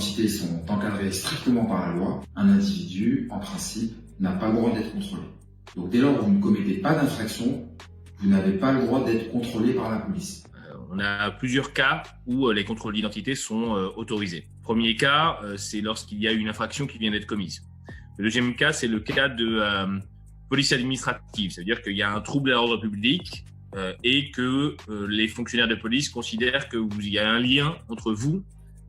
d'identité sont encadrées strictement par la loi, un individu, en principe, n'a pas le droit d'être contrôlé. Donc dès lors que vous ne commettez pas d'infraction, vous n'avez pas le droit d'être contrôlé par la police. On a plusieurs cas où les contrôles d'identité sont autorisés. Premier cas, c'est lorsqu'il y a une infraction qui vient d'être commise. Le deuxième cas, c'est le cas de police administrative, c'est-à-dire qu'il y a un trouble à l'ordre public et que les fonctionnaires de police considèrent qu'il y a un lien entre vous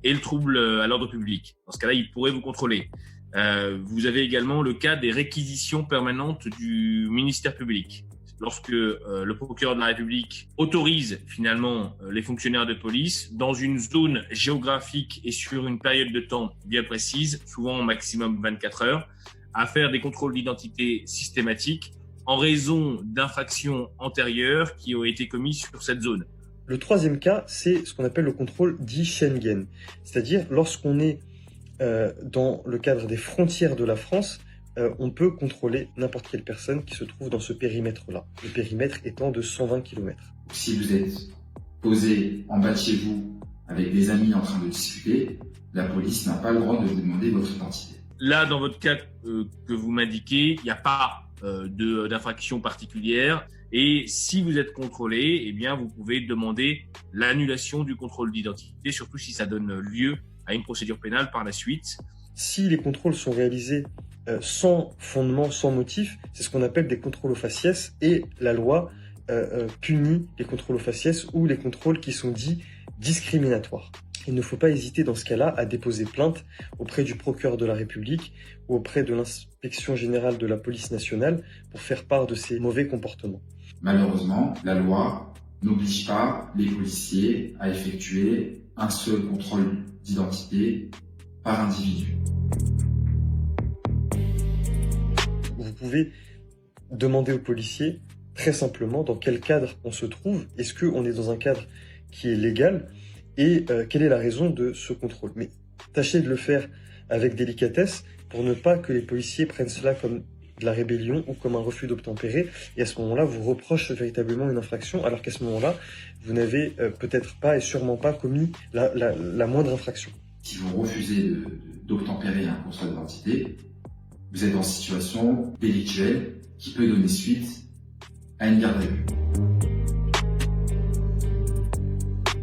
et le trouble à l'ordre public. Dans ce cas-là, ils pourraient vous contrôler. Vous avez également le cas des réquisitions permanentes du ministère public. Lorsque le procureur de la République autorise finalement les fonctionnaires de police dans une zone géographique et sur une période de temps bien précise, souvent au maximum 24 heures, à faire des contrôles d'identité systématiques en raison d'infractions antérieures qui ont été commises sur cette zone. Le troisième cas, c'est ce qu'on appelle le contrôle dit Schengen, c'est-à-dire lorsqu'on est dans le cadre des frontières de la France, on peut contrôler n'importe quelle personne qui se trouve dans ce périmètre-là. Le périmètre étant de 120 km. Si vous êtes posé en bas de chez vous avec des amis en train de discuter, la police n'a pas le droit de vous demander votre identité. Là, dans votre cas que vous m'indiquez, il n'y a pas d'infraction particulière. Et si vous êtes contrôlé, eh bien, vous pouvez demander l'annulation du contrôle d'identité, surtout si ça donne lieu à une procédure pénale par la suite. Si les contrôles sont réalisés sans fondement, sans motif, c'est ce qu'on appelle des contrôles aux faciès, et la loi punit les contrôles aux faciès ou les contrôles qui sont dits discriminatoires. Il ne faut pas hésiter dans ce cas-là à déposer plainte auprès du procureur de la République ou auprès de l'inspection générale de la police nationale pour faire part de ces mauvais comportements. Malheureusement, la loi n'oblige pas les policiers à effectuer un seul contrôle d'identité par individu. Vous pouvez demander aux policiers très simplement dans quel cadre on se trouve. Est-ce qu'on est dans un cadre qui est légal et quelle est la raison de ce contrôle. Mais tâchez de le faire avec délicatesse pour ne pas que les policiers prennent cela comme de la rébellion ou comme un refus d'obtempérer et à ce moment-là vous reprochent véritablement une infraction alors qu'à ce moment-là vous n'avez peut-être pas et sûrement pas commis la moindre infraction. Si vous refusez d'obtempérer un contrôle d'identité, vous êtes en situation délictuelle qui peut donner suite à une garde à vue.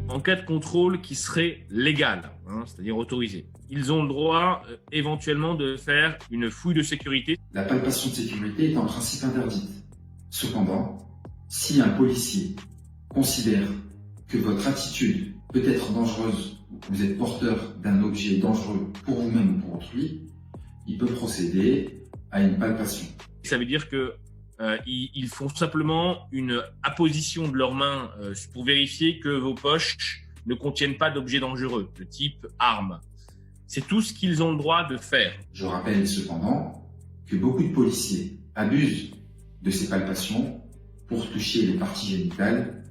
En cas de contrôle qui serait légal, c'est-à-dire autorisé, ils ont le droit éventuellement de faire une fouille de sécurité. La palpation de sécurité est en principe interdite. Cependant, si un policier considère que votre attitude peut être dangereuse ou que vous êtes porteur d'un objet dangereux pour vous-même ou pour autrui, il peut procéder à une palpation. Ça veut dire que ils font simplement une apposition de leurs mains pour vérifier que vos poches ne contiennent pas d'objets dangereux, de type armes. C'est tout ce qu'ils ont le droit de faire. Je rappelle cependant que beaucoup de policiers abusent de ces palpations pour toucher les parties génitales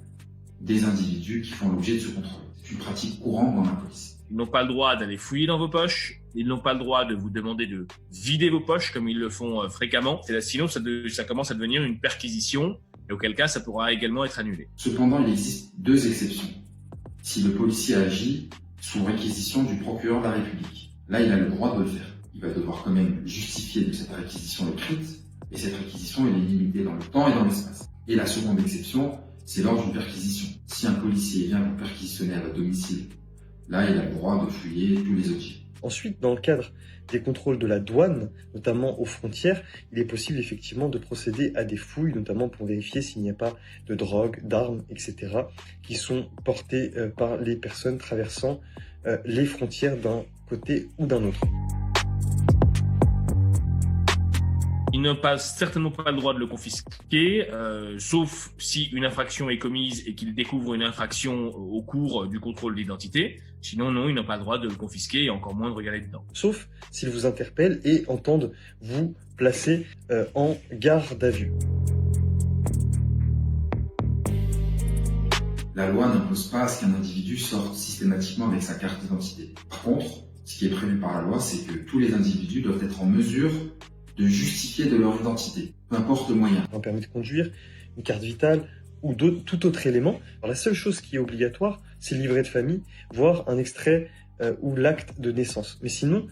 des individus qui font l'objet de ce contrôle. C'est une pratique courante dans la police. Ils n'ont pas le droit d'aller fouiller dans vos poches. Ils n'ont pas le droit de vous demander de vider vos poches comme ils le font fréquemment. Sinon, ça commence à devenir une perquisition et auquel cas, ça pourra également être annulé. Cependant, il existe deux exceptions. Si le policier agit sous réquisition du procureur de la République, là, il a le droit de le faire. Il va devoir quand même justifier de cette réquisition écrite et cette réquisition, elle est limitée dans le temps et dans l'espace. Et la seconde exception, c'est lors d'une perquisition. Si un policier vient vous perquisitionner à votre domicile, là, il a le droit de fouiller tous les objets. Ensuite, dans le cadre des contrôles de la douane, notamment aux frontières, il est possible effectivement de procéder à des fouilles, notamment pour vérifier s'il n'y a pas de drogue, d'armes, etc., qui sont portées par les personnes traversant les frontières d'un côté ou d'un autre. Ils n'ont certainement pas le droit de le confisquer, sauf si une infraction est commise et qu'ils découvrent une infraction au cours du contrôle d'identité. Sinon, non, ils n'ont pas le droit de le confisquer et encore moins de regarder dedans. Sauf s'ils vous interpellent et entendent vous placer en garde à vue. La loi n'impose pas à ce qu'un individu sorte systématiquement avec sa carte d'identité. Par contre, ce qui est prévu par la loi, c'est que tous les individus doivent être en mesure de justifier de leur identité, peu importe le moyen. Un permis de conduire, une carte vitale ou tout autre élément. Alors, la seule chose qui est obligatoire, c'est le livret de famille, voire un extrait ou l'acte de naissance. Mais sinon,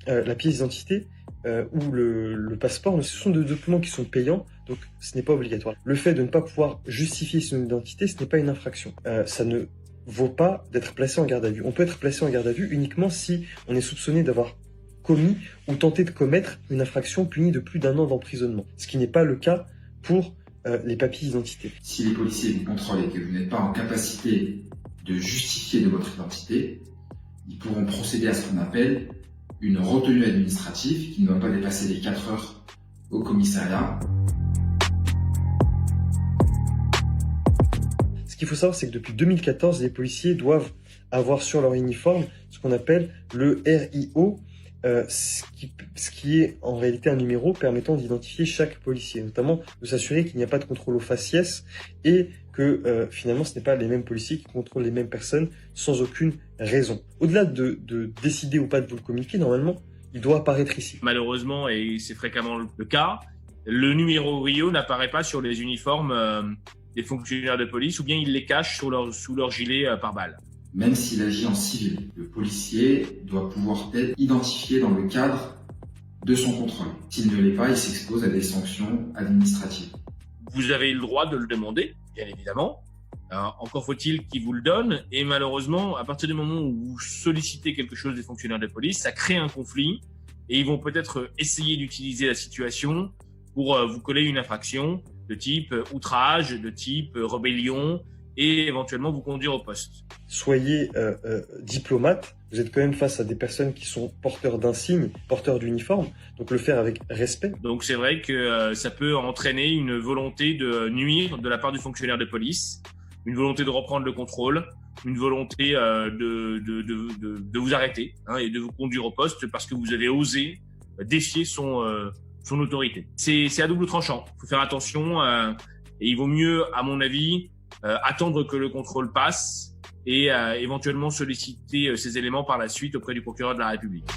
la pièce d'identité ou le passeport, ce sont deux documents qui sont payants, donc ce n'est pas obligatoire. Le fait de ne pas pouvoir justifier son identité, ce n'est pas une infraction. Ça ne vaut pas d'être placé en garde à vue. On peut être placé en garde à vue uniquement si on est soupçonné d'avoir commis ou tenté de commettre une infraction punie de plus d'1 an d'emprisonnement, ce qui n'est pas le cas pour les papiers d'identité. Si les policiers vous contrôlent et que vous n'êtes pas en capacité de justifier de votre identité, ils pourront procéder à ce qu'on appelle une retenue administrative qui ne doit pas dépasser les 4 heures au commissariat. Ce qu'il faut savoir, c'est que depuis 2014, les policiers doivent avoir sur leur uniforme ce qu'on appelle le RIO, ce qui est en réalité un numéro permettant d'identifier chaque policier, notamment de s'assurer qu'il n'y a pas de contrôle au faciès et que finalement ce n'est pas les mêmes policiers qui contrôlent les mêmes personnes sans aucune raison. Au-delà de décider ou pas de vous le communiquer, normalement, il doit apparaître ici. Malheureusement, et c'est fréquemment le cas, le numéro RIO n'apparaît pas sur les uniformes des fonctionnaires de police, ou bien ils les cachent sous leur gilet pare-balles. Même s'il agit en civil, le policier doit pouvoir être identifié dans le cadre de son contrôle. S'il ne l'est pas, il s'expose à des sanctions administratives. Vous avez le droit de le demander, bien évidemment. Encore faut-il qu'ils vous le donnent. Et malheureusement, à partir du moment où vous sollicitez quelque chose des fonctionnaires de police, ça crée un conflit et ils vont peut-être essayer d'utiliser la situation pour vous coller une infraction de type outrage, de type rébellion et éventuellement vous conduire au poste. Soyez diplomate, vous êtes quand même face à des personnes qui sont porteurs d'insignes, porteurs d'uniformes, donc le faire avec respect. Donc c'est vrai que ça peut entraîner une volonté de nuire de la part du fonctionnaire de police, une volonté de reprendre le contrôle, une volonté de vous arrêter et de vous conduire au poste parce que vous avez osé défier son autorité. C'est à double tranchant, il faut faire attention et il vaut mieux, à mon avis, attendre que le contrôle passe et éventuellement solliciter ces éléments par la suite auprès du procureur de la République.